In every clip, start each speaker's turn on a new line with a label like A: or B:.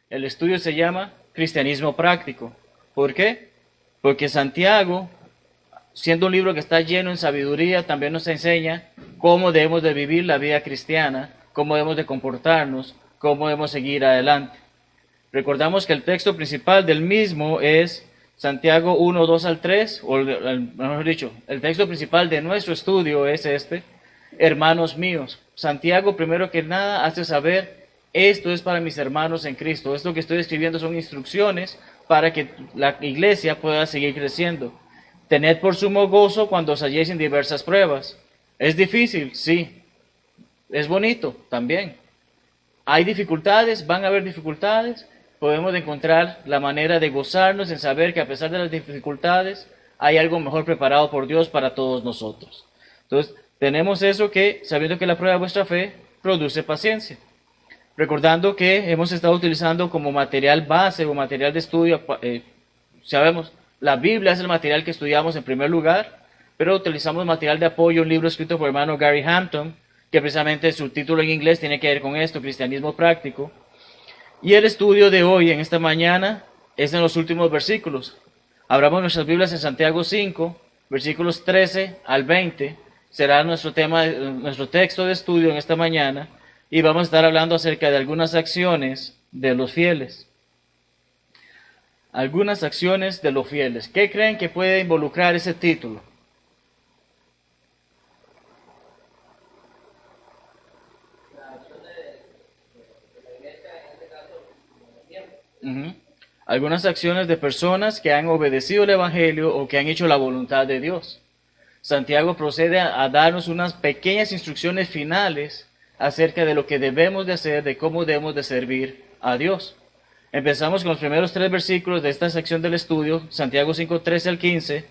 A: El estudio se llama Cristianismo Práctico. ¿Por qué? Porque Santiago, siendo un libro que está lleno en sabiduría, también nos enseña cómo debemos de vivir la vida cristiana, cómo debemos de comportarnos, cómo debemos seguir adelante. Recordamos que el texto principal del mismo es Santiago 1, 2 al 3, o mejor dicho, el texto principal de nuestro estudio es este: hermanos míos. Santiago, primero que nada, hace saber: esto es para mis hermanos en Cristo. Esto que estoy escribiendo son instrucciones para que la iglesia pueda seguir creciendo. Tened por sumo gozo cuando os halléis en diversas pruebas. ¿Es difícil? Sí. ¿Es bonito? También. ¿Hay dificultades? ¿Van a haber dificultades? Podemos encontrar la manera de gozarnos en saber que a pesar de las dificultades hay algo mejor preparado por Dios para todos nosotros. Entonces, tenemos eso, que sabiendo que la prueba de vuestra fe produce paciencia. Recordando que hemos estado utilizando como material base o material de estudio, sabemos, la Biblia es el material que estudiamos en primer lugar, pero utilizamos material de apoyo, un libro escrito por el hermano Gary Hampton, que precisamente su título en inglés tiene que ver con esto, Cristianismo Práctico. Y el estudio de hoy, en esta mañana, es en los últimos versículos. Abramos nuestras Biblias en Santiago 5, versículos 13 al 20, será nuestro tema, nuestro texto de estudio en esta mañana. Y vamos a estar hablando acerca de algunas acciones de los fieles. Algunas acciones de los fieles. ¿Qué creen que puede involucrar ese título? Algunas acciones de personas que han obedecido el Evangelio o que han hecho la voluntad de Dios. Santiago procede a darnos unas pequeñas instrucciones finales acerca de lo que debemos de hacer, de cómo debemos de servir a Dios. Empezamos con los primeros 3 versículos de esta sección del estudio, Santiago 5, 13 al 15.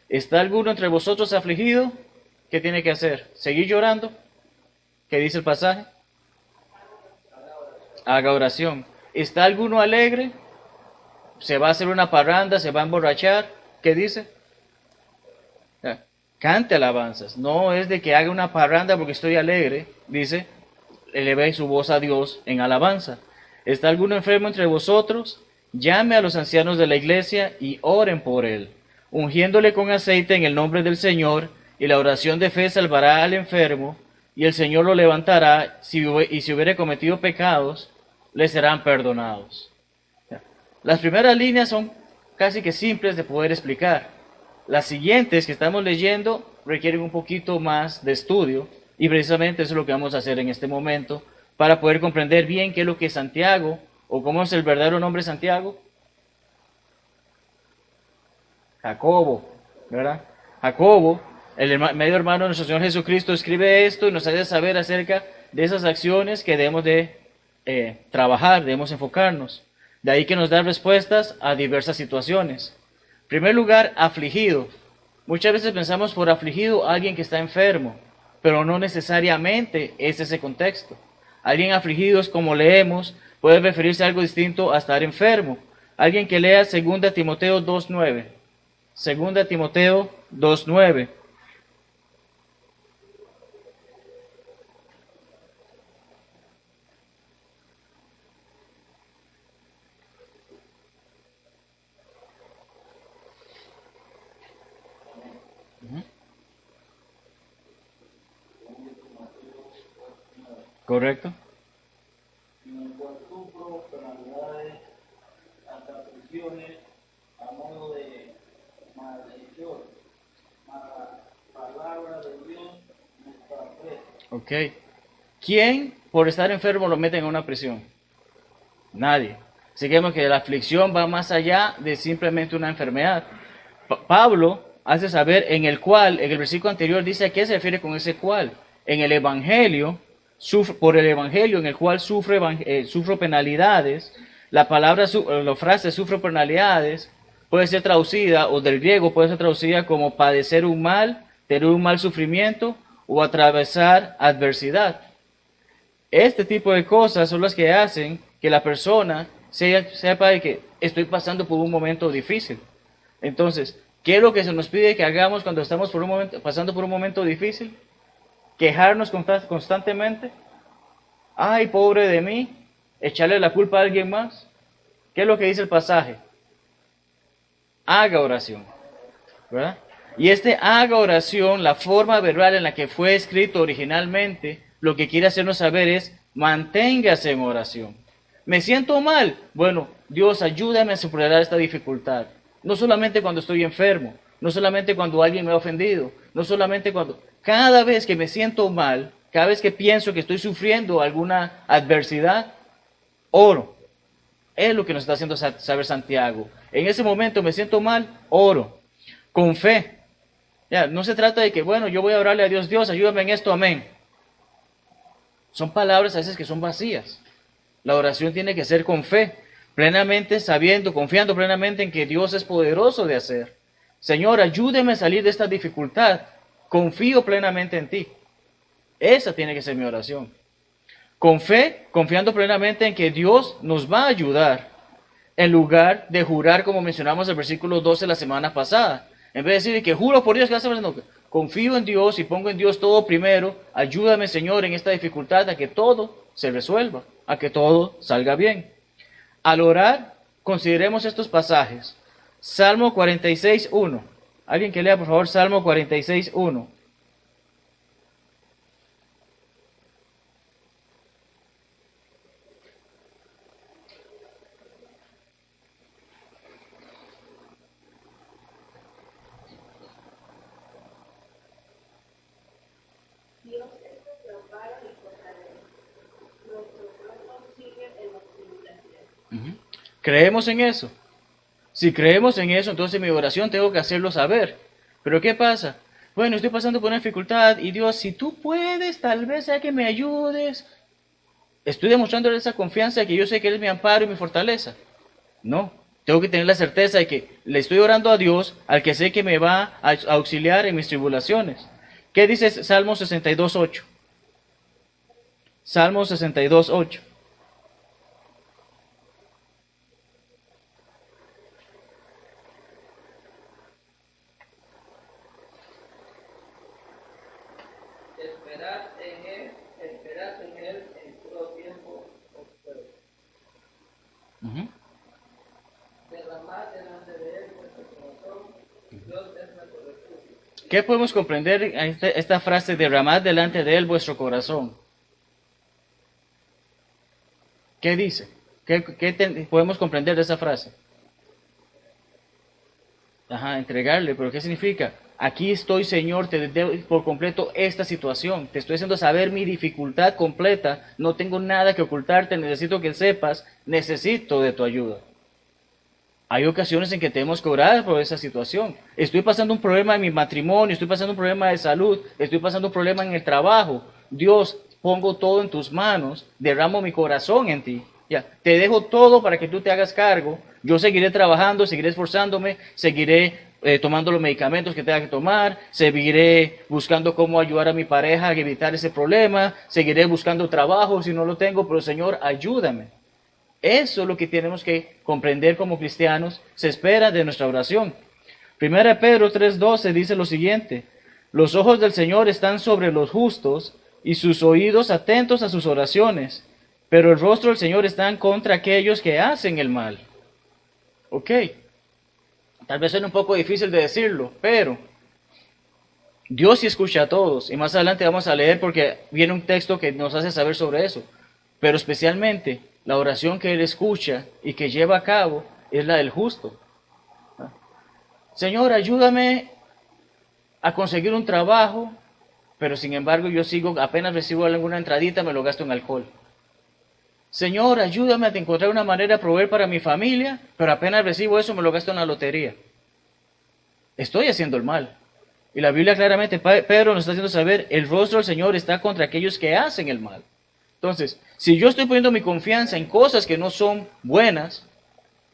A: ¿Está alguno entre vosotros afligido? ¿Qué tiene que hacer? ¿Seguir llorando? ¿Qué dice el pasaje? Haga oración. ¿Está alguno alegre? ¿Se va a hacer una parranda? ¿Se va a emborrachar? ¿Qué dice? Cante alabanzas. No es de que haga una parranda porque estoy alegre. Dice, eleve su voz a Dios en alabanza. ¿Está alguno enfermo entre vosotros? Llame a los ancianos de la iglesia y oren por él, ungiéndole con aceite en el nombre del Señor, y la oración de fe salvará al enfermo, y el Señor lo levantará, y si hubiere cometido pecados, le serán perdonados. Las primeras líneas son casi que simples de poder explicar. Las siguientes que estamos leyendo requieren un poquito más de estudio, y precisamente eso es lo que vamos a hacer en este momento para poder comprender bien qué es lo que Santiago, o cómo es el verdadero nombre de Santiago. Jacobo, ¿verdad? Jacobo, el medio hermano de nuestro Señor Jesucristo, escribe esto y nos hace saber acerca de esas acciones que debemos de trabajar, debemos enfocarnos. De ahí que nos da respuestas a diversas situaciones. En primer lugar, afligido. Muchas veces pensamos por afligido a alguien que está enfermo, pero no necesariamente es ese contexto. Alguien afligido es, como leemos, puede referirse a algo distinto a estar enfermo. Alguien que lea 2 Timoteo 2.9. 2 Timoteo 2.9. ¿Correcto?
B: En el cual sufro penalidades, hasta prisiones, a modo de maldición, mala palabra de Dios me expresa.
A: Ok. ¿Quién por estar enfermo lo mete en una prisión? Nadie. Así que vemos que la aflicción va más allá de simplemente una enfermedad. Pablo hace saber en el cual, en el versículo anterior dice a qué se refiere con ese cual. En el Evangelio, por el Evangelio en el cual sufro penalidades. La palabra, la frase sufro penalidades puede ser traducida, o del griego puede ser traducida como padecer un mal, tener un mal sufrimiento o atravesar adversidad. Este tipo de cosas son las que hacen que la persona sepa de que estoy pasando por un momento difícil. Entonces, ¿Qué es lo que se nos pide que hagamos cuando estamos pasando por un momento difícil? Quejarnos constantemente. Ay, pobre de mí. Echarle la culpa a alguien más. ¿Qué es lo que dice el pasaje? Haga oración, ¿verdad? Y haga oración, la forma verbal en la que fue escrito originalmente, lo que quiere hacernos saber es, manténgase en oración. ¿Me siento mal? Bueno, Dios, ayúdame a superar esta dificultad. No solamente cuando estoy enfermo, no solamente cuando alguien me ha ofendido, no solamente cuando... Cada vez que me siento mal, cada vez que pienso que estoy sufriendo alguna adversidad, oro. Es lo que nos está haciendo saber Santiago. En ese momento me siento mal, oro. Con fe. Ya, no se trata de que, bueno, yo voy a orarle a Dios, Dios, ayúdame en esto, amén. Son palabras a veces que son vacías. La oración tiene que ser con fe, plenamente sabiendo, confiando plenamente en que Dios es poderoso de hacer. Señor, ayúdeme a salir de esta dificultad. Confío plenamente en ti. Esa tiene que ser mi oración. Con fe, confiando plenamente en que Dios nos va a ayudar, en lugar de jurar, como mencionamos en el versículo 12 la semana pasada. En vez de decir que juro por Dios que vas a hacer, no, confío en Dios y pongo en Dios todo primero. Ayúdame, Señor, en esta dificultad a que todo se resuelva, a que todo salga bien. Al orar, consideremos estos pasajes. Salmo 46:1. Alguien que lea, por favor, Salmo 46:1.
C: Dios es nuestro amparo y fortaleza. Nuestros ojos siguen en las tribulaciones.
A: ¿Creemos en eso? Si creemos en eso, entonces mi oración tengo que hacerlo saber. Pero ¿qué pasa? Bueno, estoy pasando por una dificultad y Dios, si tú puedes, tal vez sea que me ayudes. Estoy demostrándole esa confianza de que yo sé que Él es mi amparo y mi fortaleza. No, tengo que tener la certeza de que le estoy orando a Dios, al que sé que me va a auxiliar en mis tribulaciones. ¿Qué dice Salmo 62:8? Salmo 62:8.
B: Esperad en él en todo tiempo, os puedo. Derramad delante de él vuestro corazón, Dios es nuestro refugio.
A: ¿Qué podemos comprender en esta frase, derramad delante de Él vuestro corazón? ¿Qué dice? ¿Qué podemos comprender de esa frase? Entregarle, pero ¿qué significa? Aquí estoy, Señor, te debo por completo esta situación. Te estoy haciendo saber mi dificultad completa. No tengo nada que ocultarte. Necesito que sepas. Necesito de tu ayuda. Hay ocasiones en que tenemos que orar por esa situación. Estoy pasando un problema en mi matrimonio. Estoy pasando un problema de salud. Estoy pasando un problema en el trabajo. Dios, pongo todo en tus manos. Derramo mi corazón en ti. Ya, te dejo todo para que tú te hagas cargo. Yo seguiré trabajando, seguiré esforzándome, seguiré tomando los medicamentos que tenga que tomar, seguiré buscando cómo ayudar a mi pareja a evitar ese problema, seguiré buscando trabajo si no lo tengo, pero Señor, ayúdame. Eso es lo que tenemos que comprender como cristianos, se espera de nuestra oración. Primera Pedro 3:12 dice lo siguiente: los ojos del Señor están sobre los justos y sus oídos atentos a sus oraciones, pero el rostro del Señor está contra aquellos que hacen el mal. Ok, tal vez suene un poco difícil de decirlo, pero Dios sí escucha a todos. Y más adelante vamos a leer porque viene un texto que nos hace saber sobre eso. Pero especialmente la oración que Él escucha y que lleva a cabo es la del justo. Señor, ayúdame a conseguir un trabajo, pero sin embargo yo sigo, apenas recibo alguna entradita, me lo gasto en alcohol. Señor, ayúdame a encontrar una manera de proveer para mi familia, pero apenas recibo eso, me lo gasto en la lotería. Estoy haciendo el mal. Y la Biblia claramente, Pedro nos está haciendo saber, el rostro del Señor está contra aquellos que hacen el mal. Entonces, si yo estoy poniendo mi confianza en cosas que no son buenas,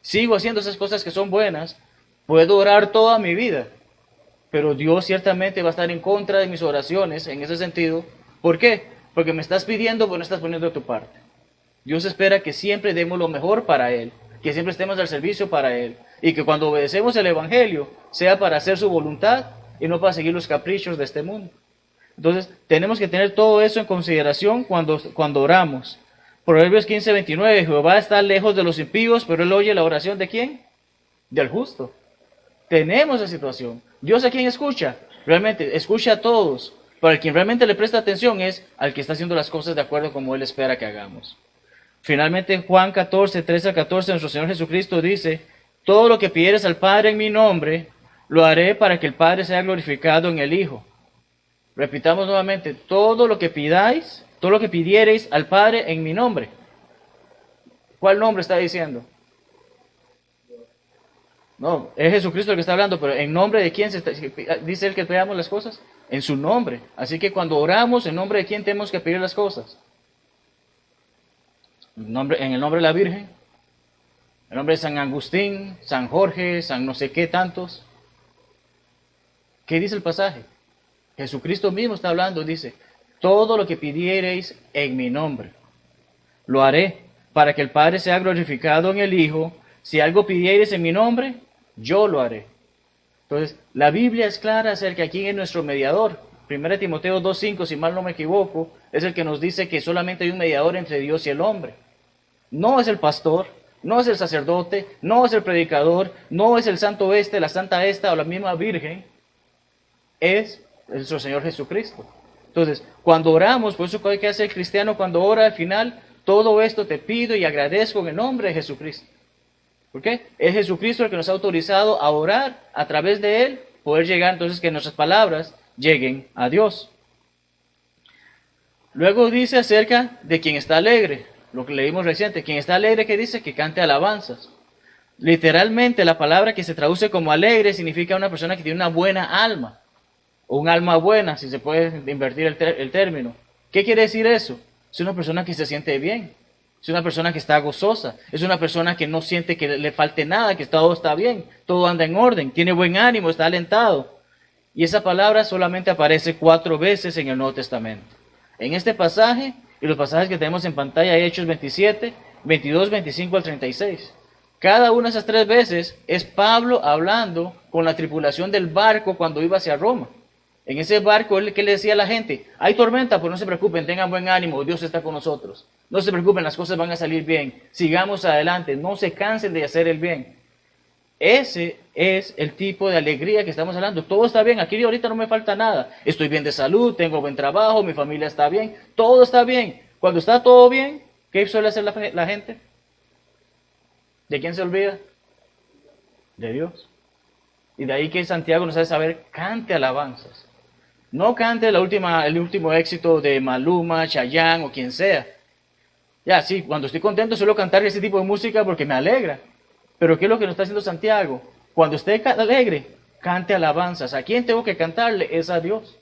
A: sigo haciendo esas cosas que son buenas, puedo orar toda mi vida, pero Dios ciertamente va a estar en contra de mis oraciones en ese sentido. ¿Por qué? Porque me estás pidiendo, pero no estás poniendo de tu parte. Dios espera que siempre demos lo mejor para Él, que siempre estemos al servicio para Él. Y que cuando obedecemos el Evangelio sea para hacer su voluntad y no para seguir los caprichos de este mundo. Entonces, tenemos que tener todo eso en consideración cuando oramos. Proverbios 15:29, Jehová está lejos de los impíos, pero él oye la oración ¿de quién? Del justo. Tenemos esa situación. ¿Dios a quién escucha? Realmente, escucha a todos. Pero el quien realmente le presta atención es al que está haciendo las cosas de acuerdo como él espera que hagamos. Finalmente, en Juan 14:13-14, nuestro Señor Jesucristo dice, todo lo que pidieres al Padre en mi nombre, lo haré para que el Padre sea glorificado en el Hijo. Repitamos nuevamente, todo lo que pidáis, todo lo que pidiereis al Padre en mi nombre. ¿Cuál nombre está diciendo? No, es Jesucristo el que está hablando, pero ¿en nombre de quién dice él que pidamos las cosas? En su nombre. Así que cuando oramos, ¿en nombre de quién tenemos que pedir las cosas? En el nombre de la Virgen, en el nombre de San Agustín, San Jorge, San no sé qué tantos. ¿Qué dice el pasaje? Jesucristo mismo está hablando, dice, todo lo que pidiereis en mi nombre, lo haré para que el Padre sea glorificado en el Hijo. Si algo pidiereis en mi nombre, yo lo haré. Entonces, la Biblia es clara acerca de quién es nuestro mediador. 1 Timoteo 2:5, si mal no me equivoco, es el que nos dice que solamente hay un mediador entre Dios y el hombre. No es el pastor, no es el sacerdote, no es el predicador, no es el santo este, la santa esta o la misma Virgen. Es nuestro Señor Jesucristo. Entonces, cuando oramos, por eso que hace el cristiano cuando ora al final, todo esto te pido y agradezco en el nombre de Jesucristo. ¿Por qué? Es Jesucristo el que nos ha autorizado a orar, a través de Él, poder llegar, entonces que nuestras palabras lleguen a Dios. Luego dice acerca de quien está alegre, lo que leímos reciente, quien está alegre, que dice que cante alabanzas. Literalmente la palabra que se traduce como alegre significa una persona que tiene una buena alma, o un alma buena, si se puede invertir el término. ¿Qué quiere decir eso? Es una persona que se siente bien, es una persona que está gozosa, es una persona que no siente que le falte nada, que todo está bien, todo anda en orden, tiene buen ánimo, está alentado. Y esa palabra solamente aparece 4 veces en el Nuevo Testamento. En este pasaje y los pasajes que tenemos en pantalla, Hechos 27, 22, 25 al 36. Cada una de esas 3 veces es Pablo hablando con la tripulación del barco cuando iba hacia Roma. En ese barco, él que le decía a la gente, hay tormenta, pues no se preocupen, tengan buen ánimo, Dios está con nosotros. No se preocupen, las cosas van a salir bien, sigamos adelante, no se cansen de hacer el bien. Ese es el tipo de alegría que estamos hablando. Todo está bien, aquí ahorita no me falta nada. Estoy bien de salud, tengo buen trabajo, mi familia está bien, todo está bien. Cuando está todo bien, ¿qué suele hacer la gente? ¿De quién se olvida? De Dios. Y de ahí que Santiago nos hace saber, cante alabanzas. No cante el último éxito de Maluma, Chayanne o quien sea. Ya, sí, cuando estoy contento suelo cantar ese tipo de música porque me alegra. Pero ¿qué es lo que nos está haciendo Santiago? Cuando esté alegre, cante alabanzas. ¿A quién tengo que cantarle? Es a Dios.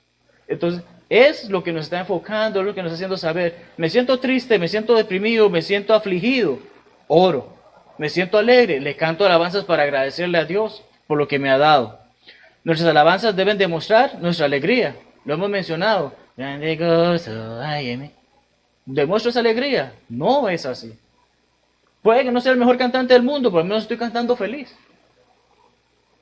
A: Entonces, es lo que nos está enfocando, es lo que nos está haciendo saber. Me siento triste, me siento deprimido, me siento afligido. Oro. Me siento alegre, le canto alabanzas para agradecerle a Dios por lo que me ha dado. Nuestras alabanzas deben demostrar nuestra alegría. Lo hemos mencionado. Grande gozo hay en mí. ¿Demuestro esa alegría? No es así. Puede que no sea el mejor cantante del mundo, pero al menos estoy cantando feliz.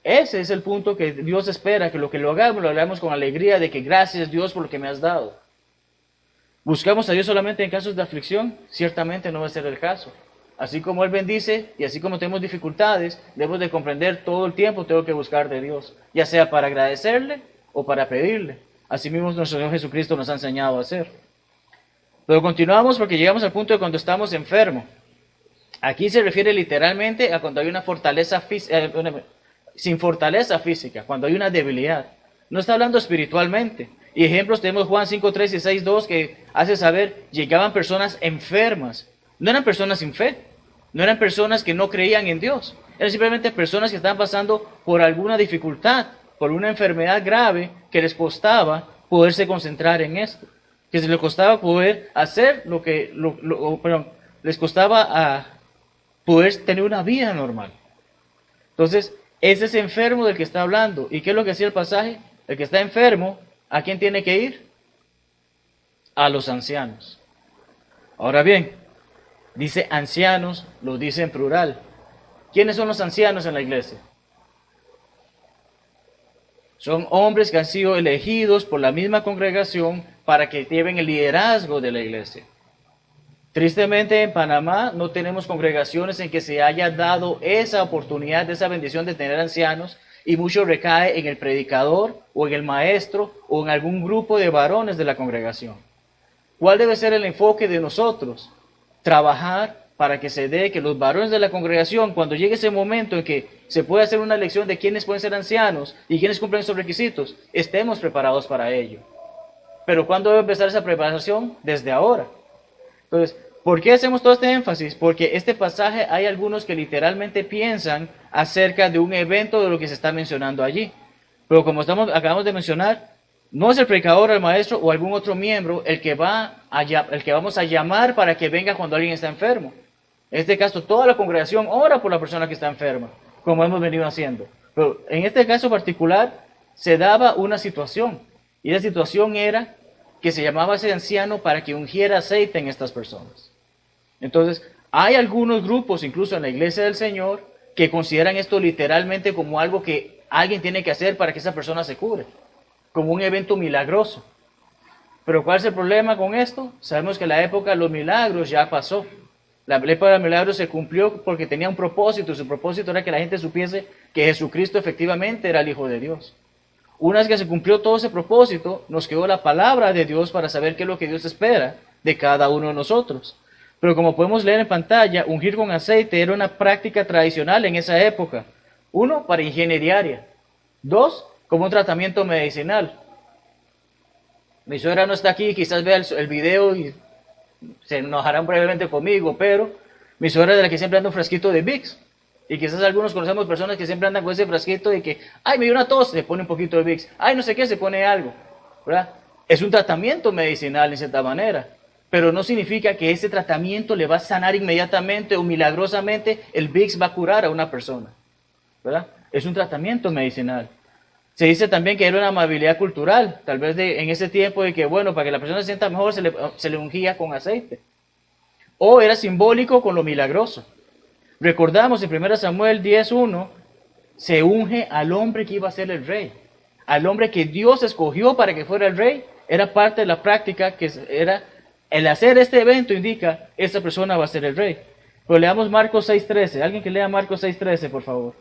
A: Ese es el punto que Dios espera, que lo hagamos con alegría, de que gracias Dios por lo que me has dado. ¿Buscamos a Dios solamente en casos de aflicción? Ciertamente no va a ser el caso. Así como Él bendice y así como tenemos dificultades, debemos de comprender todo el tiempo tengo que buscar de Dios, ya sea para agradecerle o para pedirle. Así mismo nuestro Señor Jesucristo nos ha enseñado a hacer. Pero continuamos porque llegamos al punto de cuando estamos enfermos. Aquí se refiere literalmente a cuando hay una fortaleza sin fortaleza física, cuando hay una debilidad. No está hablando espiritualmente. Y ejemplos tenemos Juan 5:3 y 6:2 que hace saber, llegaban personas enfermas. No eran personas sin fe, no eran personas que no creían en Dios. Eran simplemente personas que estaban pasando por alguna dificultad, por una enfermedad grave que les costaba poderse concentrar en esto. Que se les costaba poder hacer les costaba poder tener una vida normal. Entonces, ese es enfermo del que está hablando. ¿Y qué es lo que hacía el pasaje? El que está enfermo, ¿a quién tiene que ir? A los ancianos. Ahora bien, dice ancianos, lo dice en plural. ¿Quiénes son los ancianos en la iglesia? Son hombres que han sido elegidos por la misma congregación para que lleven el liderazgo de la iglesia. Tristemente en Panamá no tenemos congregaciones en que se haya dado esa oportunidad, esa bendición de tener ancianos, y mucho recae en el predicador o en el maestro o en algún grupo de varones de la congregación. ¿Cuál debe ser el enfoque de nosotros? Trabajar para que se dé que los varones de la congregación, cuando llegue ese momento en que se puede hacer una elección de quiénes pueden ser ancianos y quiénes cumplen esos requisitos, estemos preparados para ello. Pero ¿cuándo debe empezar esa preparación? Desde ahora. Entonces, ¿por qué hacemos todo este énfasis? Porque este pasaje hay algunos que literalmente piensan acerca de un evento de lo que se está mencionando allí. Pero como acabamos de mencionar, no es el predicador, el maestro o algún otro miembro el que vamos a llamar para que venga cuando alguien está enfermo. En este caso, toda la congregación ora por la persona que está enferma, como hemos venido haciendo. Pero en este caso particular, se daba una situación. Y la situación era que se llamaba a ese anciano para que ungiera aceite en estas personas. Entonces, hay algunos grupos, incluso en la iglesia del Señor, que consideran esto literalmente como algo que alguien tiene que hacer para que esa persona se cure, como un evento milagroso. Pero ¿cuál es el problema con esto? Sabemos que la época de los milagros ya pasó. La época de los milagros se cumplió porque tenía un propósito. Su propósito era que la gente supiese que Jesucristo efectivamente era el Hijo de Dios. Una vez que se cumplió todo ese propósito, nos quedó la palabra de Dios para saber qué es lo que Dios espera de cada uno de nosotros. Pero como podemos leer en pantalla, ungir con aceite era una práctica tradicional en esa época. 1, para higiene diaria. 2, como un tratamiento medicinal. Mi suegra no está aquí, quizás vea el video y se enojarán brevemente conmigo, pero mi suegra es de la que siempre anda un frasquito de Vicks. Y quizás algunos conocemos personas que siempre andan con ese frasquito de que, ay, me dio una tos, se pone un poquito de Vicks. Ay, no sé qué, se pone algo. ¿Verdad? Es un tratamiento medicinal en cierta manera, pero no significa que ese tratamiento le va a sanar inmediatamente o milagrosamente el Vicks va a curar a una persona. ¿Verdad? Es un tratamiento medicinal. Se dice también que era una amabilidad cultural, tal vez en ese tiempo de que, bueno, para que la persona se sienta mejor se le ungía con aceite. O era simbólico con lo milagroso. Recordamos en 1 Samuel 10:1, se unge al hombre que iba a ser el rey. Al hombre que Dios escogió para que fuera el rey, era parte de la práctica que era, el hacer este evento indica, esta persona va a ser el rey. Pero leamos Marcos 6:13, alguien que lea Marcos 6:13, por favor.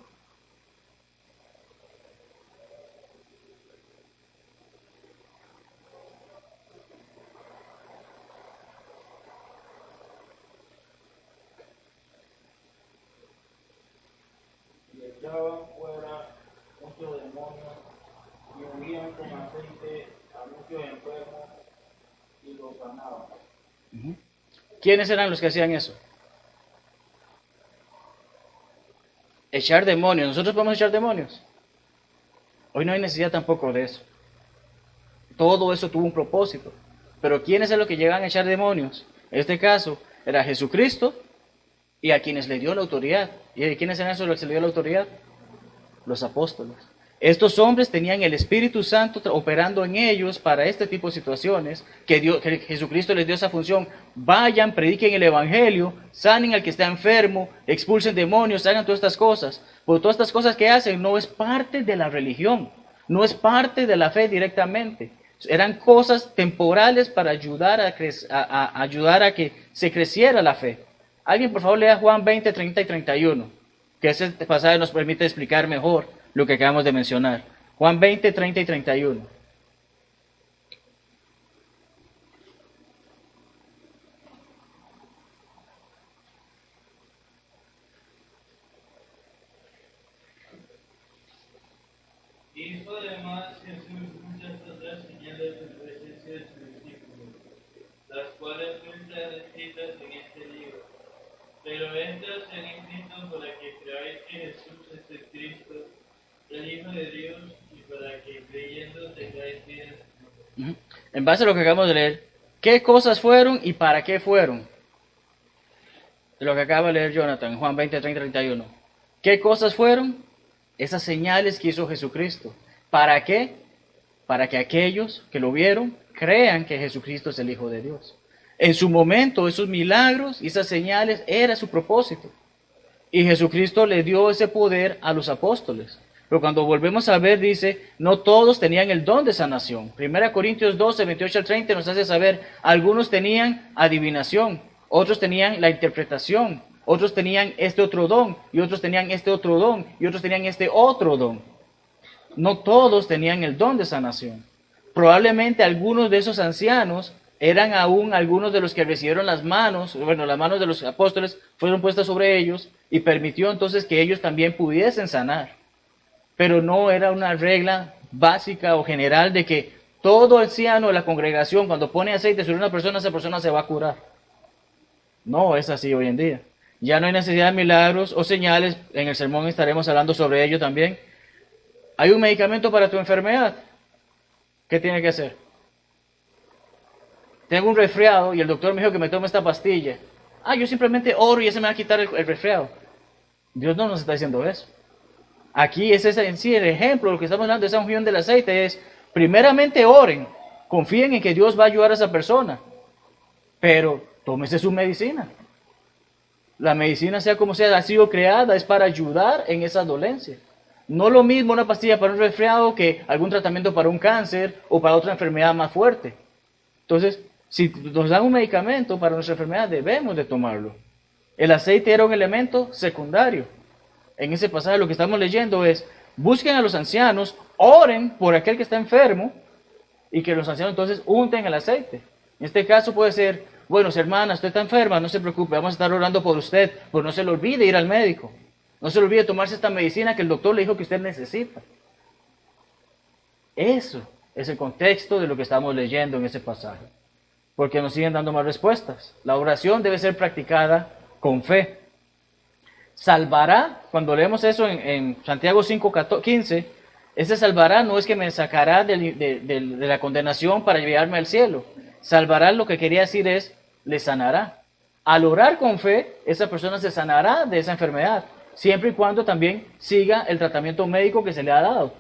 D: Y echaban fuera muchos demonios y ungían con aceite a muchos enfermos y los sanaban.
A: ¿Quiénes eran los que hacían eso? Echar demonios. ¿Nosotros podemos echar demonios? Hoy no hay necesidad tampoco de eso. Todo eso tuvo un propósito. Pero ¿quiénes son los que llegan a echar demonios? En este caso, era Jesucristo y a quienes le dio la autoridad. ¿Y quiénes eran esos los que le dio la autoridad? Los apóstoles. Estos hombres tenían el Espíritu Santo operando en ellos para este tipo de situaciones, que Jesucristo les dio esa función. Vayan, prediquen el Evangelio, sanen al que está enfermo, expulsen demonios, hagan todas estas cosas. Porque todas estas cosas que hacen no es parte de la religión, no es parte de la fe directamente. Eran cosas temporales para ayudar a que se creciera la fe. Alguien por favor lea Juan 20, 30 y 31, que ese pasaje nos permite explicar mejor lo que acabamos de mencionar. Juan 20, 30 y 31.
D: Hizo además Jesús muchas otras señales en presencia de sus discípulos, las cuales no están escritas en este libro. Pero estas se han escrito para que creáis que Jesús es el Cristo, el Hijo de Dios, y para que creyendo tengáis vida en su nombre.
A: En base a lo que acabamos de leer, ¿qué cosas fueron y para qué fueron? De lo que acaba de leer Jonathan, Juan 20, 30 y 31. ¿Qué cosas fueron? Esas señales que hizo Jesucristo. ¿Para qué? Para que aquellos que lo vieron crean que Jesucristo es el Hijo de Dios. En su momento, esos milagros y esas señales era su propósito. Y Jesucristo le dio ese poder a los apóstoles. Pero cuando volvemos a ver, dice, no todos tenían el don de sanación. 1 Corintios 12, 28 al 30 nos hace saber, algunos tenían adivinación, otros tenían la interpretación, otros tenían este otro don, y otros tenían este otro don, y otros tenían este otro don. No todos tenían el don de sanación. Probablemente algunos de esos ancianos eran aún algunos de los que recibieron las manos de los apóstoles fueron puestas sobre ellos y permitió entonces que ellos también pudiesen sanar. Pero no era una regla básica o general de que todo anciano de la congregación cuando pone aceite sobre una persona, esa persona se va a curar. No es así hoy en día. Ya no hay necesidad de milagros o señales, en el sermón estaremos hablando sobre ello también. Hay un medicamento para tu enfermedad. ¿Qué tiene que hacer? Tengo un resfriado y el doctor me dijo que me tome esta pastilla. Yo simplemente oro y ese me va a quitar el resfriado. Dios no nos está diciendo eso. Aquí ese es en sí el ejemplo, lo que estamos hablando de esa unción del aceite es, primeramente oren, confíen en que Dios va a ayudar a esa persona, pero tómese su medicina. La medicina, sea como sea, ha sido creada, es para ayudar en esa dolencia. No lo mismo una pastilla para un resfriado que algún tratamiento para un cáncer o para otra enfermedad más fuerte. Entonces, si nos dan un medicamento para nuestra enfermedad, debemos de tomarlo. El aceite era un elemento secundario. En ese pasaje lo que estamos leyendo es, busquen a los ancianos, oren por aquel que está enfermo, y que los ancianos entonces unten el aceite. En este caso puede ser, bueno, hermana, usted está enferma, no se preocupe, vamos a estar orando por usted, pero no se le olvide ir al médico. No se le olvide tomarse esta medicina que el doctor le dijo que usted necesita. Eso es el contexto de lo que estamos leyendo en ese pasaje. Porque nos siguen dando más respuestas. La oración debe ser practicada con fe. Salvará, cuando leemos eso en Santiago 5:15, ese salvará no es que me sacará de la condenación para llevarme al cielo. Salvará lo que quería decir es, le sanará. Al orar con fe, esa persona se sanará de esa enfermedad, siempre y cuando también siga el tratamiento médico que se le ha dado.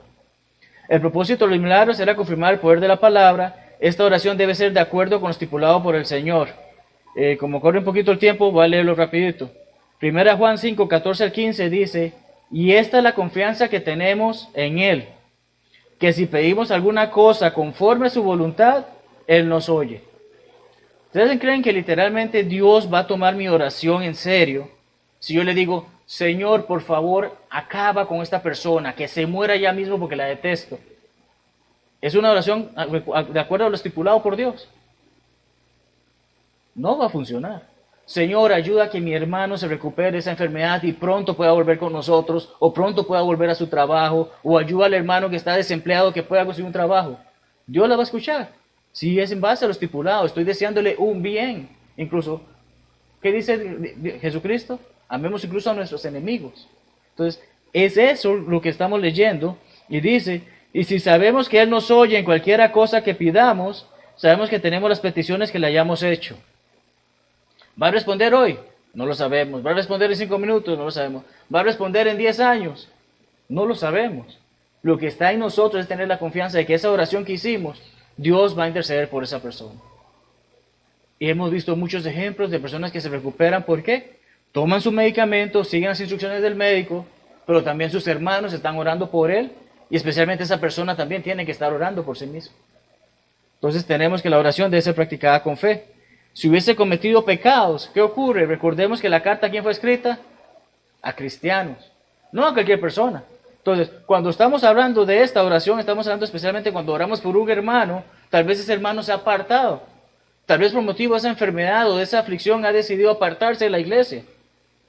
A: El propósito de los milagros era confirmar el poder de la palabra. Esta oración debe ser de acuerdo con lo estipulado por el Señor. Como corre un poquito el tiempo, voy a leerlo rapidito. 1 Juan 5, 14 al 15 dice, y esta es la confianza que tenemos en Él, que si pedimos alguna cosa conforme a su voluntad, Él nos oye. ¿Ustedes creen que literalmente Dios va a tomar mi oración en serio? Si yo le digo, Señor, por favor, acaba con esta persona, que se muera ya mismo porque la detesto. ¿Es una oración de acuerdo a lo estipulado por Dios? No va a funcionar. Señor, ayuda a que mi hermano se recupere de esa enfermedad y pronto pueda volver con nosotros, o pronto pueda volver a su trabajo, o ayuda al hermano que está desempleado que pueda conseguir un trabajo. Dios la va a escuchar. Si es en base a lo estipulado, estoy deseándole un bien. Incluso, ¿qué dice Jesucristo? Amemos incluso a nuestros enemigos. Entonces, es eso lo que estamos leyendo. Y dice, y si sabemos que Él nos oye en cualquiera cosa que pidamos, sabemos que tenemos las peticiones que le hayamos hecho. ¿Va a responder hoy? No lo sabemos. ¿Va a responder en 5 minutos? No lo sabemos. ¿Va a responder en 10 años? No lo sabemos. Lo que está en nosotros es tener la confianza de que esa oración que hicimos, Dios va a interceder por esa persona. Y hemos visto muchos ejemplos de personas que se recuperan. ¿Por qué? Toman su medicamento, siguen las instrucciones del médico, pero también sus hermanos están orando por él, y especialmente esa persona también tiene que estar orando por sí mismo. Entonces tenemos que la oración debe ser practicada con fe. Si hubiese cometido pecados, ¿qué ocurre? Recordemos que la carta, ¿a quién fue escrita? A cristianos, no a cualquier persona. Entonces, cuando estamos hablando de esta oración, estamos hablando especialmente cuando oramos por un hermano, tal vez ese hermano se ha apartado. Tal vez por motivo de esa enfermedad o de esa aflicción ha decidido apartarse de la iglesia.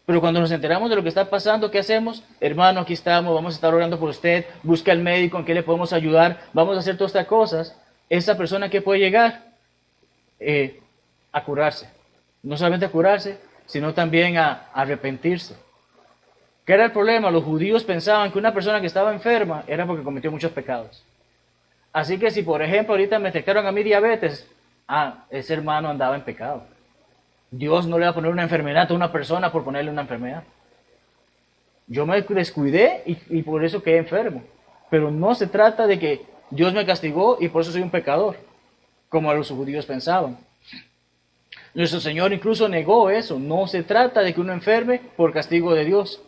A: Pero cuando nos enteramos de lo que está pasando, ¿qué hacemos? Hermano, aquí estamos, vamos a estar orando por usted, busca al médico, ¿en qué le podemos ayudar? Vamos a hacer todas estas cosas. Esa persona que puede llegar a curarse. No solamente a curarse, sino también a arrepentirse. ¿Qué era el problema? Los judíos pensaban que una persona que estaba enferma era porque cometió muchos pecados. Así que si, por ejemplo, ahorita me detectaron a mí diabetes, ese hermano andaba en pecado. Dios no le va a poner una enfermedad a una persona por ponerle una enfermedad. Yo me descuidé y por eso quedé enfermo. Pero no se trata de que Dios me castigó y por eso soy un pecador, como los judíos pensaban. Nuestro Señor incluso negó eso. No se trata de que uno enferme por castigo de Dios.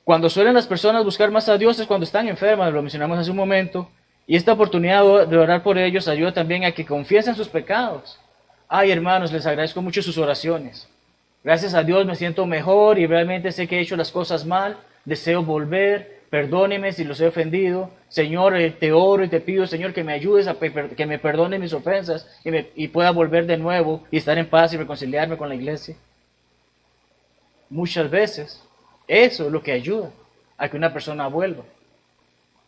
A: Cuando suelen las personas buscar más a Dios es cuando están enfermas, lo mencionamos hace un momento, y esta oportunidad de orar por ellos ayuda también a que confiesen sus pecados. Ay, hermanos, les agradezco mucho sus oraciones. Gracias a Dios me siento mejor y realmente sé que he hecho las cosas mal. Deseo volver. Perdóneme si los he ofendido. Señor, te oro y te pido, Señor, que me ayudes a que me perdone mis ofensas y pueda volver de nuevo y estar en paz y reconciliarme con la iglesia. Muchas veces eso es lo que ayuda a que una persona vuelva.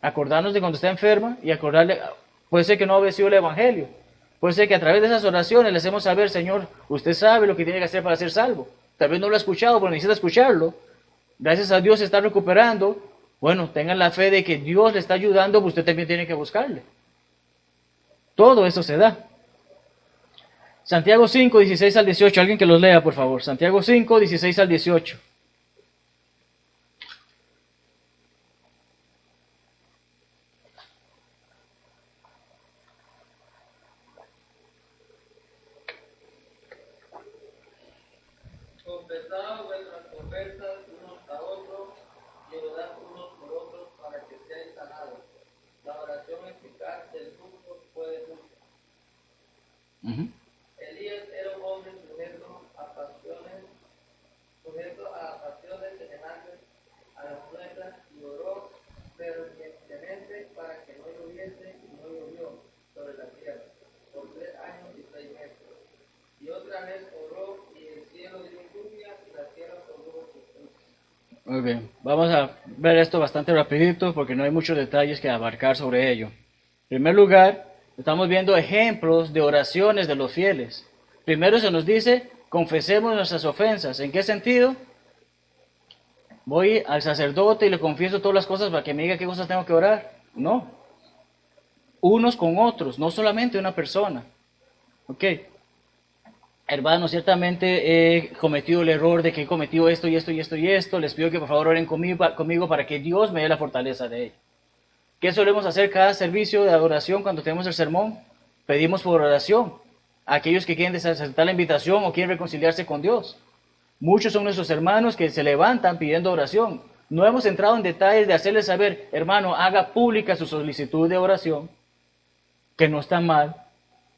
A: Acordarnos de cuando está enferma y acordarle, puede ser que no ha obedecido el Evangelio. Puede ser que a través de esas oraciones le hacemos saber, Señor, usted sabe lo que tiene que hacer para ser salvo. Tal vez no lo ha escuchado, pero necesita escucharlo. Gracias a Dios se está recuperando. Bueno, tengan la fe de que Dios le está ayudando, pero usted también tiene que buscarle. Todo eso se da. Santiago 5, 16 al 18. Alguien que los lea, por favor. Santiago 5, 16 al 18.
B: Confesaos vuestras ofensas unos a otros y orad unos por otros para que seáis sanados. La oración eficaz del justo puede mucho. Elías era un hombre sujeto a pasiones semejantes a las nuestras y oró fervientemente para que no lloviese y no llovió sobre la tierra por 3 años y 6 meses. Y otra vez oró y el cielo dio lluvia y la tierra produjo sus frutos.
A: Muy bien, vamos a ver esto bastante rapidito porque no hay muchos detalles que abarcar sobre ello. En primer lugar, estamos viendo ejemplos de oraciones de los fieles. Primero se nos dice, confesemos nuestras ofensas. ¿En qué sentido? Voy al sacerdote y le confieso todas las cosas para que me diga qué cosas tengo que orar. No. Unos con otros, no solamente una persona. Ok. Hermanos, ciertamente he cometido el error de que he cometido esto y esto y esto y esto. Les pido que por favor oren conmigo para que Dios me dé la fortaleza de ello. ¿Qué solemos hacer cada servicio de adoración cuando tenemos el sermón? Pedimos por oración a aquellos que quieren aceptar la invitación o quieren reconciliarse con Dios. Muchos son nuestros hermanos que se levantan pidiendo oración. No hemos entrado en detalles de hacerles saber, hermano, haga pública su solicitud de oración, que no está mal.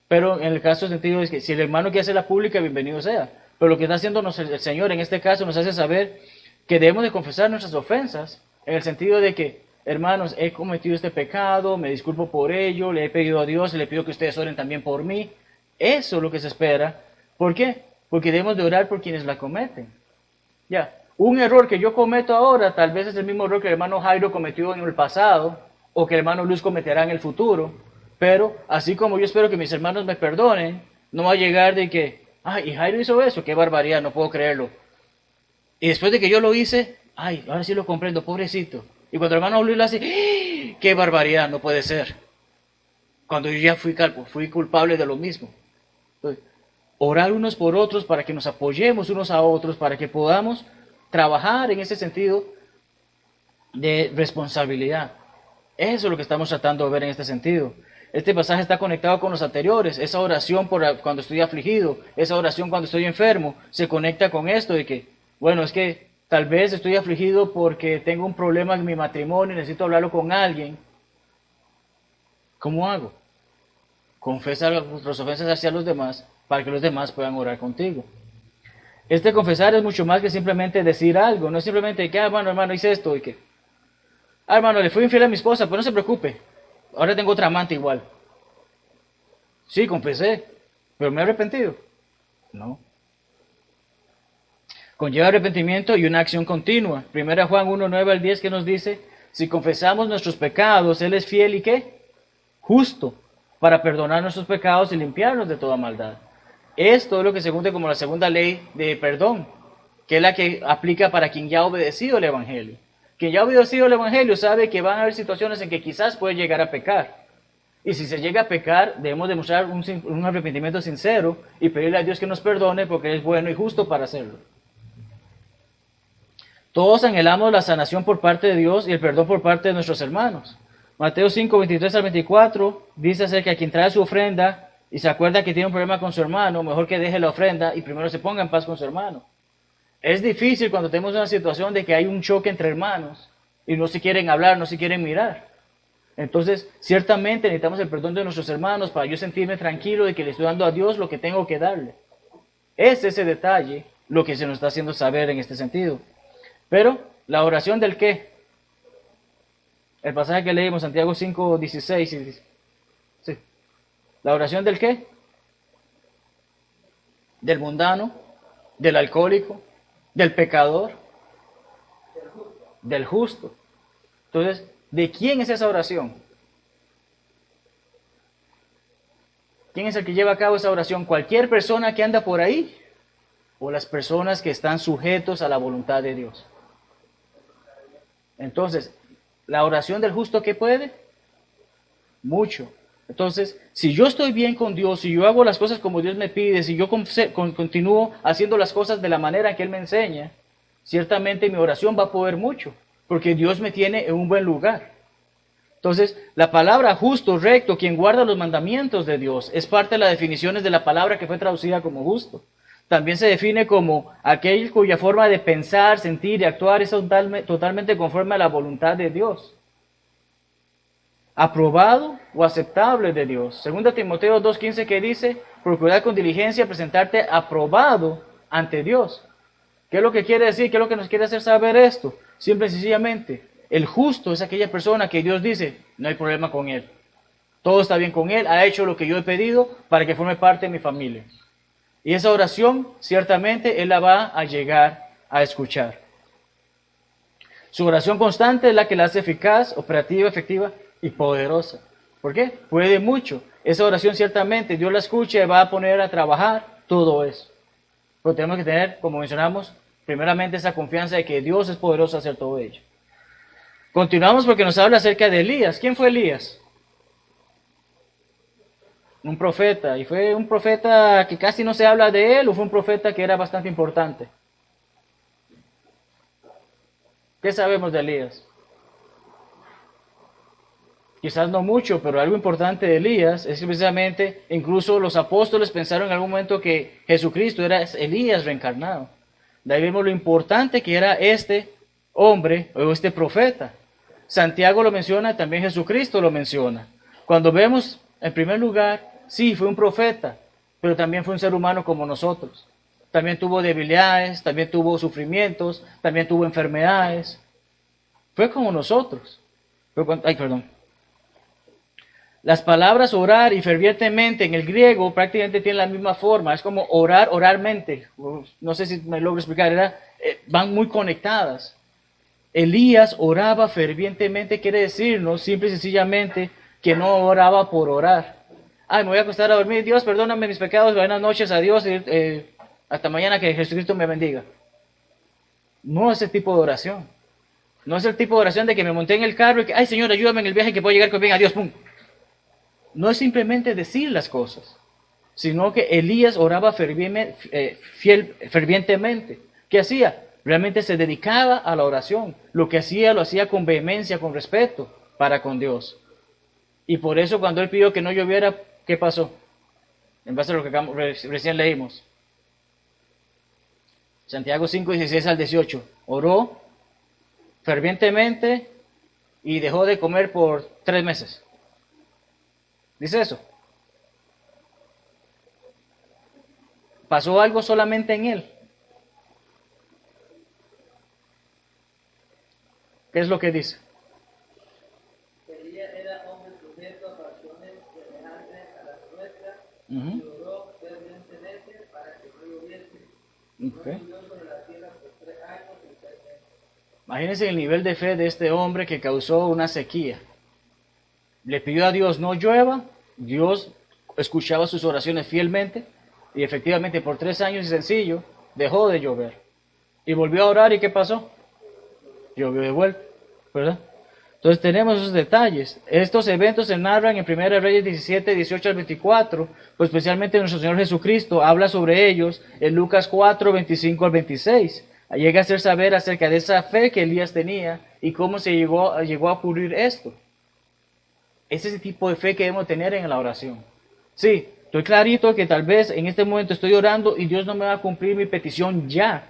A: Pero en el caso sentido es que si el hermano quiere hacerla pública, bienvenido sea. Pero lo que está haciendo el Señor en este caso nos hace saber que debemos de confesar nuestras ofensas, en el sentido de que, hermanos, he cometido este pecado, me disculpo por ello, le he pedido a Dios y le pido que ustedes oren también por mí. Eso es lo que se espera. ¿Por qué? Porque debemos de orar por quienes la cometen. Ya, un error que yo cometo ahora, tal vez es el mismo error que el hermano Jairo cometió en el pasado, o que el hermano Luis cometerá en el futuro. Pero, así como yo espero que mis hermanos me perdonen, no va a llegar de que, ay, y Jairo hizo eso, qué barbaridad, no puedo creerlo. Y después de que yo lo hice, ay, ahora sí lo comprendo, pobrecito. Y cuando el hermano Luis lo hace, ¡ah! Qué barbaridad, no puede ser. Cuando yo ya fui culpable de lo mismo. Entonces, orar unos por otros para que nos apoyemos unos a otros, para que podamos trabajar en ese sentido de responsabilidad. Eso es lo que estamos tratando de ver en este sentido. Este pasaje está conectado con los anteriores. Esa oración por cuando estoy afligido, esa oración cuando estoy enfermo, se conecta con esto de que, bueno, es que tal vez estoy afligido porque tengo un problema en mi matrimonio y necesito hablarlo con alguien. ¿Cómo hago? Confesa las ofensas hacia los demás para que los demás puedan orar contigo. Este confesar es mucho más que simplemente decir algo. No es simplemente que, hermano, hice esto y que, hermano, le fui infiel a mi esposa, pero no se preocupe. Ahora tengo otra amante igual. Sí, confesé, pero me he arrepentido. No. Conlleva arrepentimiento y una acción continua. 1 Juan 1, 9 al 10 que nos dice, si confesamos nuestros pecados, Él es fiel y ¿qué? Justo, para perdonar nuestros pecados y limpiarnos de toda maldad. Esto es lo que se conoce como la segunda ley de perdón, que es la que aplica para quien ya ha obedecido el Evangelio. Quien ya ha obedecido el Evangelio sabe que van a haber situaciones en que quizás puede llegar a pecar. Y si se llega a pecar, debemos demostrar un arrepentimiento sincero y pedirle a Dios que nos perdone porque Él es bueno y justo para hacerlo. Todos anhelamos la sanación por parte de Dios y el perdón por parte de nuestros hermanos. Mateo 5, 23 al 24 dice acerca de quien trae su ofrenda y se acuerda que tiene un problema con su hermano, mejor que deje la ofrenda y primero se ponga en paz con su hermano. Es difícil cuando tenemos una situación de que hay un choque entre hermanos y no se quieren hablar, no se quieren mirar. Entonces, ciertamente necesitamos el perdón de nuestros hermanos para yo sentirme tranquilo de que le estoy dando a Dios lo que tengo que darle. Es ese detalle lo que se nos está haciendo saber en este sentido. Pero, ¿la oración del qué? El pasaje que leímos, Santiago 5:16. Sí. ¿La oración del qué? Del mundano, del alcohólico, del pecador, del justo. Entonces, ¿de quién es esa oración? ¿Quién es el que lleva a cabo esa oración? ¿Cualquier persona que anda por ahí? ¿O las personas que están sujetos a la voluntad de Dios? Entonces, ¿la oración del justo qué puede? Mucho. Entonces, si yo estoy bien con Dios, si yo hago las cosas como Dios me pide, si yo continúo haciendo las cosas de la manera que Él me enseña, ciertamente mi oración va a poder mucho, porque Dios me tiene en un buen lugar. Entonces, la palabra justo, recto, quien guarda los mandamientos de Dios, es parte de las definiciones de la palabra que fue traducida como justo. También se define como aquel cuya forma de pensar, sentir y actuar es totalmente conforme a la voluntad de Dios. Aprobado o aceptable de Dios. 2 Timoteo 2:15 que dice, procurar con diligencia presentarte aprobado ante Dios. ¿Qué es lo que quiere decir? ¿Qué es lo que nos quiere hacer saber esto? Simple y sencillamente, el justo es aquella persona que Dios dice, no hay problema con él. Todo está bien con él, ha hecho lo que yo he pedido para que forme parte de mi familia. Y esa oración, ciertamente, Él la va a llegar a escuchar. Su oración constante es la que la hace eficaz, operativa, efectiva y poderosa. ¿Por qué? Puede mucho. Esa oración, ciertamente, Dios la escucha y va a poner a trabajar todo eso. Pero tenemos que tener, como mencionamos, primeramente esa confianza de que Dios es poderoso a hacer todo ello. Continuamos porque nos habla acerca de Elías. ¿Quién fue Elías? Un profeta. ¿Y fue un profeta que casi no se habla de él o fue un profeta que era bastante importante? ¿Qué sabemos de Elías? Quizás no mucho, pero algo importante de Elías es que precisamente incluso los apóstoles pensaron en algún momento que Jesucristo era Elías reencarnado. De ahí vemos lo importante que era este hombre o este profeta. Santiago lo menciona, también Jesucristo lo menciona. Cuando vemos, en primer lugar, sí, fue un profeta, pero también fue un ser humano como nosotros. También tuvo debilidades, también tuvo sufrimientos, también tuvo enfermedades. Fue como nosotros. Las palabras orar y fervientemente en el griego prácticamente tienen la misma forma. Es como orar, oralmente. No sé si me logro explicar. Van muy conectadas. Elías oraba fervientemente, quiere decirnos simple y sencillamente que no oraba por orar. Ay, me voy a acostar a dormir. Dios, perdóname mis pecados. Buenas noches, adiós. Hasta mañana, que Jesucristo me bendiga. No es ese tipo de oración. No es el tipo de oración de que me monté en el carro y que, ay, Señor, ayúdame en el viaje que puedo llegar con bien. Adiós, pum. No es simplemente decir las cosas, sino que Elías oraba fervientemente. ¿Qué hacía? Realmente se dedicaba a la oración. Lo que hacía, lo hacía con vehemencia, con respeto para con Dios. Y por eso cuando él pidió que no lloviera, ¿qué pasó? En base a lo que recién leímos. Santiago 5:16-18. Oró fervientemente y dejó de comer por 3 meses. Dice eso. ¿Pasó algo solamente en él? ¿Qué es lo que dice?
B: Elías era hombre sujeto a pasiones semejantes a las nuestras, y oró fervientemente para que no lloviese. No llovió sobre la tierra por 3 años y 3 meses.
A: Imagínense el nivel de fe de este hombre que causó una sequía. Le pidió a Dios no llueva, Dios escuchaba sus oraciones fielmente y efectivamente por 3 años y sencillo dejó de llover. Y volvió a orar y ¿qué pasó? Llovió de vuelta, ¿verdad? Entonces tenemos esos detalles. Estos eventos se narran en 1 Reyes 17:18-24, pues especialmente nuestro Señor Jesucristo habla sobre ellos en Lucas 4:25-26. Llega a hacer saber acerca de esa fe que Elías tenía y cómo se llegó a ocurrir esto. Es ese tipo de fe que debemos tener en la oración. Sí, Estoy clarito que tal vez en este momento estoy orando y Dios no me va a cumplir mi petición ya.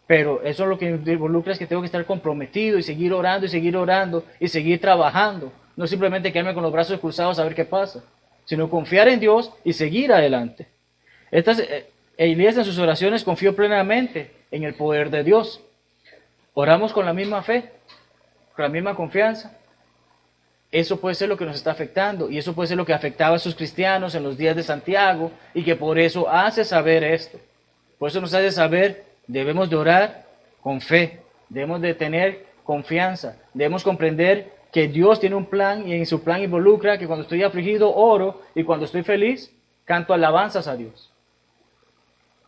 A: Pero eso es lo que involucra es que tengo que estar comprometido y seguir orando y seguir orando y seguir trabajando. No simplemente quedarme con los brazos cruzados a ver qué pasa, sino confiar en Dios y seguir adelante. Elías en sus oraciones confió plenamente en el poder de Dios. Oramos con la misma fe, con la misma confianza. Eso puede ser lo que nos está afectando y eso puede ser lo que afectaba a sus cristianos en los días de Santiago y que por eso hace saber esto. Por eso nos hace saber, debemos de orar con fe, debemos de tener confianza, debemos comprender que Dios tiene un plan y en su plan involucra que cuando estoy afligido oro y cuando estoy feliz canto alabanzas a Dios.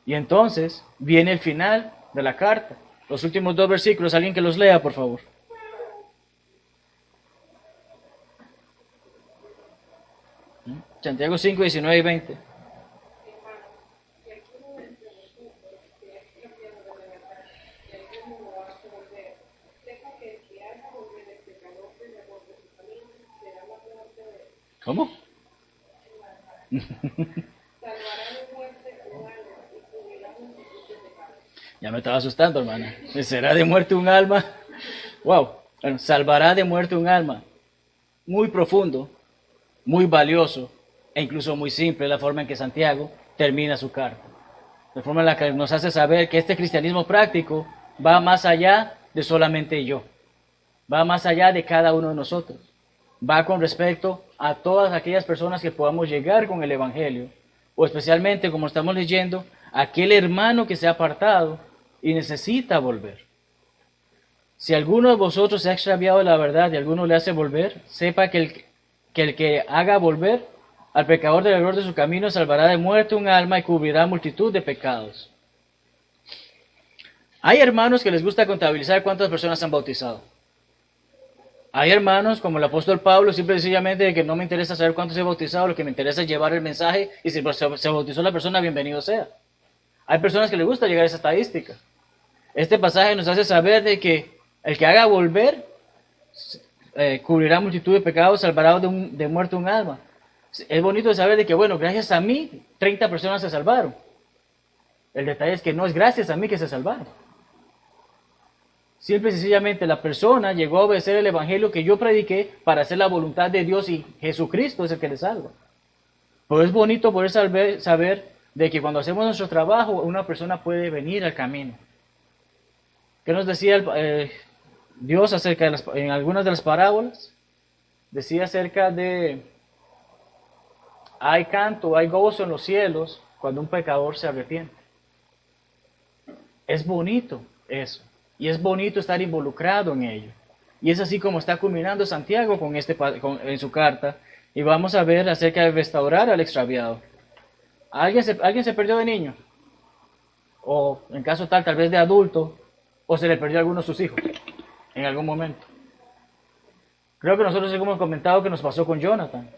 A: Y entonces viene el final de la carta, los últimos 2 versículos, alguien que los lea por favor. Santiago 5, 19 y 20. ¿Cómo? Ya me estaba asustando, hermana. ¿Será de muerte un alma? Wow. Bueno, salvará de muerte un alma. Muy profundo, muy valioso e incluso muy simple la forma en que Santiago termina su carta. La forma en la que nos hace saber que este cristianismo práctico va más allá de solamente yo. Va más allá de cada uno de nosotros. Va con respecto a todas aquellas personas que podamos llegar con el Evangelio, o especialmente, como estamos leyendo, aquel hermano que se ha apartado y necesita volver. Si alguno de vosotros se ha extraviado de la verdad y alguno le hace volver, sepa que el que haga volver al pecador del error de su camino salvará de muerte un alma y cubrirá multitud de pecados. Hay hermanos que les gusta contabilizar cuántas personas han bautizado. Hay hermanos, como el apóstol Pablo, simple y sencillamente de que no me interesa saber cuántos he bautizado, lo que me interesa es llevar el mensaje y si se bautizó la persona, bienvenido sea. Hay personas que les gusta llegar a esa estadística. Este pasaje nos hace saber de que el que haga volver cubrirá multitud de pecados, salvará de muerte un alma. Es bonito saber de que, bueno, gracias a mí, 30 personas se salvaron. El detalle es que no es gracias a mí que se salvaron. Simple y sencillamente la persona llegó a obedecer el evangelio que yo prediqué para hacer la voluntad de Dios y Jesucristo es el que le salva. Pero es bonito poder saber de que cuando hacemos nuestro trabajo una persona puede venir al camino. ¿Qué nos decía Dios acerca en algunas de las parábolas? Decía acerca de hay canto, hay gozo en los cielos cuando un pecador se arrepiente. Es bonito eso. Y es bonito estar involucrado en ello. Y es así como está culminando Santiago en su carta. Y vamos a ver acerca de restaurar al extraviado. ¿Alguien se perdió de niño? O en caso tal vez de adulto. O se le perdió a alguno de sus hijos en algún momento. Creo que nosotros hemos comentado que nos pasó con Jonathan.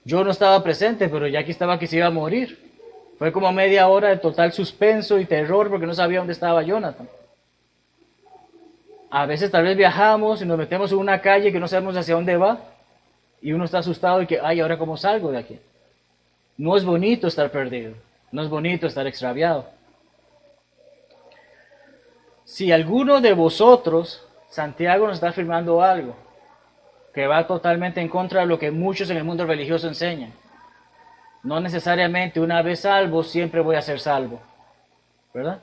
A: Yo no estaba presente, pero Jackie estaba que se iba a morir. Fue como media hora de total suspenso y terror porque no sabía dónde estaba Jonathan. A veces tal vez viajamos y nos metemos en una calle que no sabemos hacia dónde va y uno está asustado y que, ay, ¿ahora cómo salgo de aquí? No es bonito estar perdido, no es bonito estar extraviado. Si alguno de vosotros, Santiago nos está afirmando algo que va totalmente en contra de lo que muchos en el mundo religioso enseñan. No necesariamente una vez salvo, siempre voy a ser salvo, ¿verdad?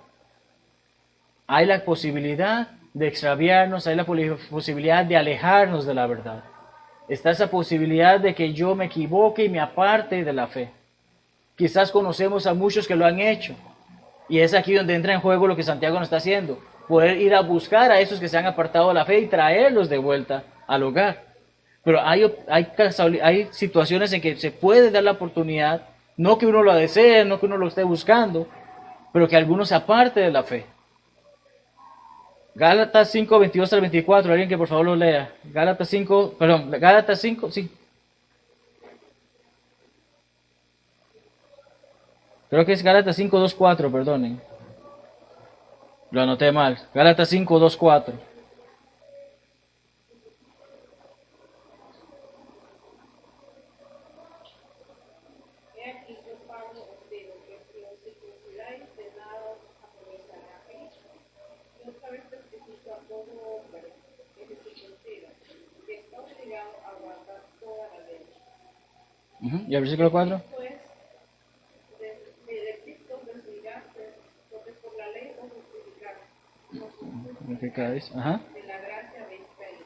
A: Hay la posibilidad de extraviarnos, hay la posibilidad de alejarnos de la verdad. Está esa posibilidad de que yo me equivoque y me aparte de la fe. Quizás conocemos a muchos que lo han hecho. Y es aquí donde entra en juego lo que Santiago nos está haciendo. Poder ir a buscar a esos que se han apartado de la fe y traerlos de vuelta al hogar. Pero hay situaciones en que se puede dar la oportunidad, no que uno lo desee, no que uno lo esté buscando, pero que alguno se aparte de la fe. Gálatas 5, 22 al 24, alguien que por favor lo lea. Gálatas 5, sí. Creo que es Gálatas 5, 2, 4, perdonen. Lo anoté mal. Gálatas 5, 2, 4.
C: He Pablo os digo que si os circuncidáis de nada os aprovechará Cristo. Y otra vez testifica a todo hombre que se circuncida, que está obligado a guardar toda la ley.
A: ¿Y el versículo 4?
C: Pues, de Cristo os desligaste, porque por la ley os justificaste.
A: Ajá.
C: De la gracia habéis caído.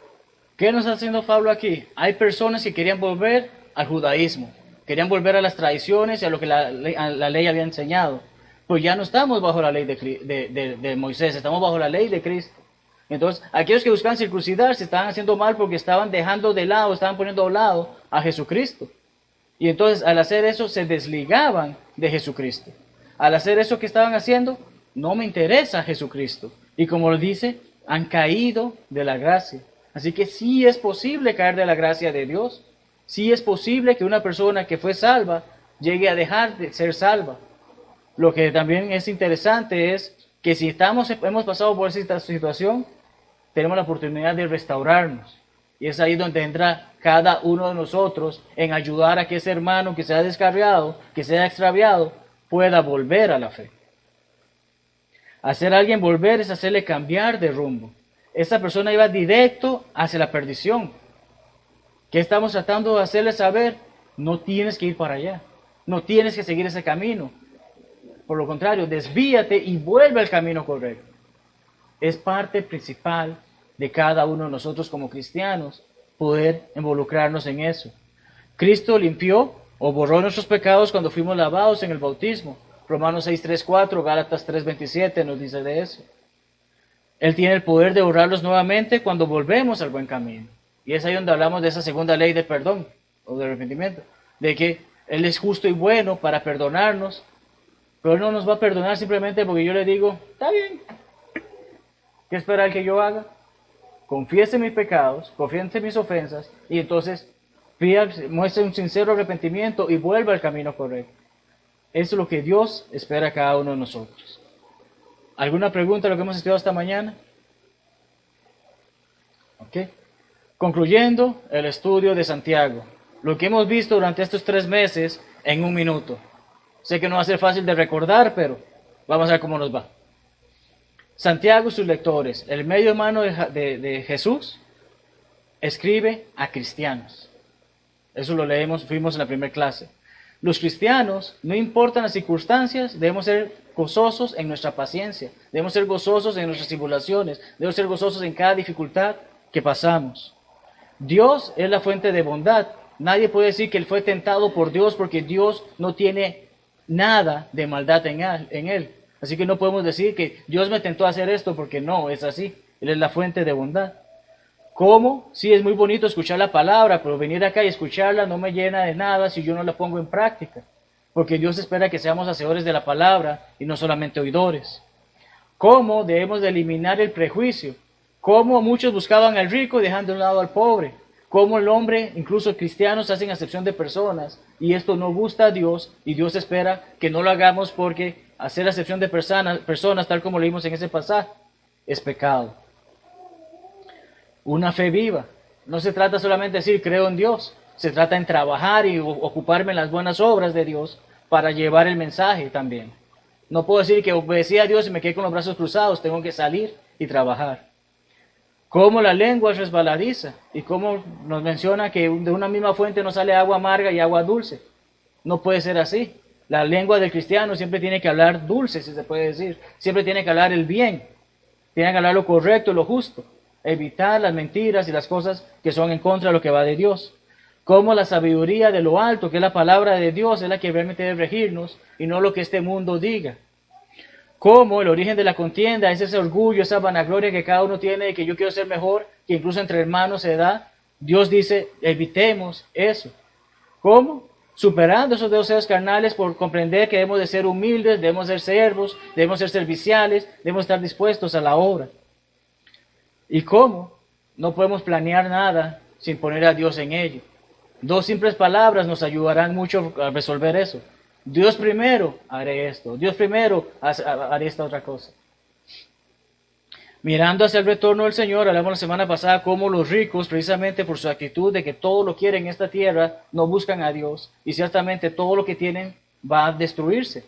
A: ¿Qué nos está haciendo Pablo aquí? Hay personas que querían volver al judaísmo, querían volver a las tradiciones y a lo que la ley había enseñado. Pues ya no estamos bajo la ley de Moisés, estamos bajo la ley de Cristo. Entonces, aquellos que buscaban circuncidarse estaban haciendo mal porque estaban dejando de lado, estaban poniendo a un lado a Jesucristo. Y entonces, al hacer eso, se desligaban de Jesucristo. Al hacer eso que estaban haciendo, no me interesa Jesucristo. Y como lo dice, han caído de la gracia. Así que sí es posible caer de la gracia de Dios. Sí es posible que una persona que fue salva llegue a dejar de ser salva. Lo que también es interesante es que si hemos pasado por esta situación, tenemos la oportunidad de restaurarnos. Y es ahí donde entra cada uno de nosotros en ayudar a que ese hermano que se ha descarriado, que se ha extraviado, pueda volver a la fe. Hacer a alguien volver es hacerle cambiar de rumbo. Esa persona iba directo hacia la perdición. ¿Qué estamos tratando de hacerle saber? No tienes que ir para allá. No tienes que seguir ese camino. Por lo contrario, desvíate y vuelve al camino correcto. Es parte principal de cada uno de nosotros como cristianos poder involucrarnos en eso. Cristo limpió o borró nuestros pecados cuando fuimos lavados en el bautismo. Romanos 6:3-4, Gálatas 3:27 nos dice de eso. Él tiene el poder de borrarlos nuevamente cuando volvemos al buen camino. Y es ahí donde hablamos de esa segunda ley de perdón o de arrepentimiento, de que Él es justo y bueno para perdonarnos, pero Él no nos va a perdonar simplemente porque yo le digo, está bien, ¿qué espera Él que yo haga? Confiese mis pecados, confiese mis ofensas, y entonces muestre un sincero arrepentimiento y vuelva al camino correcto. Eso es lo que Dios espera a cada uno de nosotros. ¿Alguna pregunta de lo que hemos estudiado esta mañana? Ok. Concluyendo el estudio de Santiago, lo que hemos visto durante estos 3 meses en 1 minuto. Sé que no va a ser fácil de recordar, pero vamos a ver cómo nos va. Santiago y sus lectores, el medio hermano de Jesús, escribe a cristianos. Eso lo fuimos en la primera clase. Los cristianos, no importan las circunstancias, debemos ser gozosos en nuestra paciencia, debemos ser gozosos en nuestras tribulaciones, debemos ser gozosos en cada dificultad que pasamos. Dios es la fuente de bondad. Nadie puede decir que él fue tentado por Dios porque Dios no tiene nada de maldad en él. Así que no podemos decir que Dios me tentó a hacer esto porque no, es así. Él es la fuente de bondad. ¿Cómo? Sí, es muy bonito escuchar la palabra, pero venir acá y escucharla no me llena de nada si yo no la pongo en práctica. Porque Dios espera que seamos hacedores de la palabra y no solamente oidores. ¿Cómo? Debemos de eliminar el prejuicio. ¿Cómo muchos buscaban al rico dejando de un lado al pobre? ¿Cómo el hombre, incluso cristianos, hacen acepción de personas? Y esto no gusta a Dios y Dios espera que no lo hagamos porque hacer acepción de personas, tal como leímos en ese pasaje, es pecado. Una fe viva. No se trata solamente de decir creo en Dios, se trata en trabajar y ocuparme en las buenas obras de Dios para llevar el mensaje también. No puedo decir que obedecí a Dios y me quedé con los brazos cruzados, tengo que salir y trabajar. Cómo la lengua es resbaladiza y cómo nos menciona que de una misma fuente no sale agua amarga y agua dulce. No puede ser así. La lengua del cristiano siempre tiene que hablar dulce, si se puede decir. Siempre tiene que hablar el bien. Tiene que hablar lo correcto y lo justo. Evitar las mentiras y las cosas que son en contra de lo que va de Dios. Como la sabiduría de lo alto, que es la palabra de Dios, es la que realmente debe regirnos y no lo que este mundo diga. Como el origen de la contienda es ese orgullo, esa vanagloria que cada uno tiene de que yo quiero ser mejor, que incluso entre hermanos se da. Dios dice, evitemos eso. ¿Cómo? Superando esos deseos carnales por comprender que debemos de ser humildes, debemos ser siervos, debemos ser serviciales, debemos estar dispuestos a la obra. ¿Y cómo? No podemos planear nada sin poner a Dios en ello. 2 simples palabras nos ayudarán mucho a resolver eso. Dios primero, haré esto. Dios primero, haré esta otra cosa. Mirando hacia el retorno del Señor, hablamos la semana pasada cómo los ricos, precisamente por su actitud de que todo lo quieren en esta tierra, no buscan a Dios. Y ciertamente todo lo que tienen va a destruirse.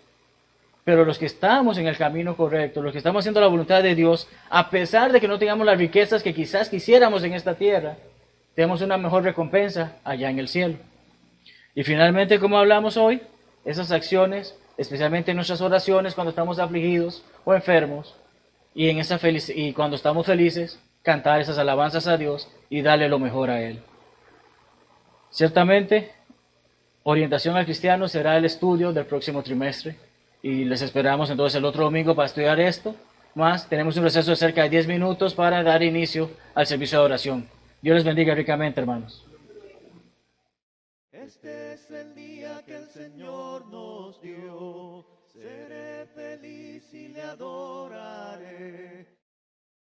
A: Pero los que estamos en el camino correcto, los que estamos haciendo la voluntad de Dios, a pesar de que no tengamos las riquezas que quizás quisiéramos en esta tierra, tenemos una mejor recompensa allá en el cielo. Y finalmente, como hablamos hoy, esas acciones, especialmente en nuestras oraciones cuando estamos afligidos o enfermos, y, y cuando estamos felices, cantar esas alabanzas a Dios y darle lo mejor a Él. Ciertamente, orientación al cristiano será el estudio del próximo trimestre. Y les esperamos entonces el otro domingo para estudiar esto. Más, tenemos un receso de cerca de 10 minutos para dar inicio al servicio de oración. Dios les bendiga ricamente, hermanos.
E: Este es el día que el Señor nos dio. Seré feliz y le adoraré.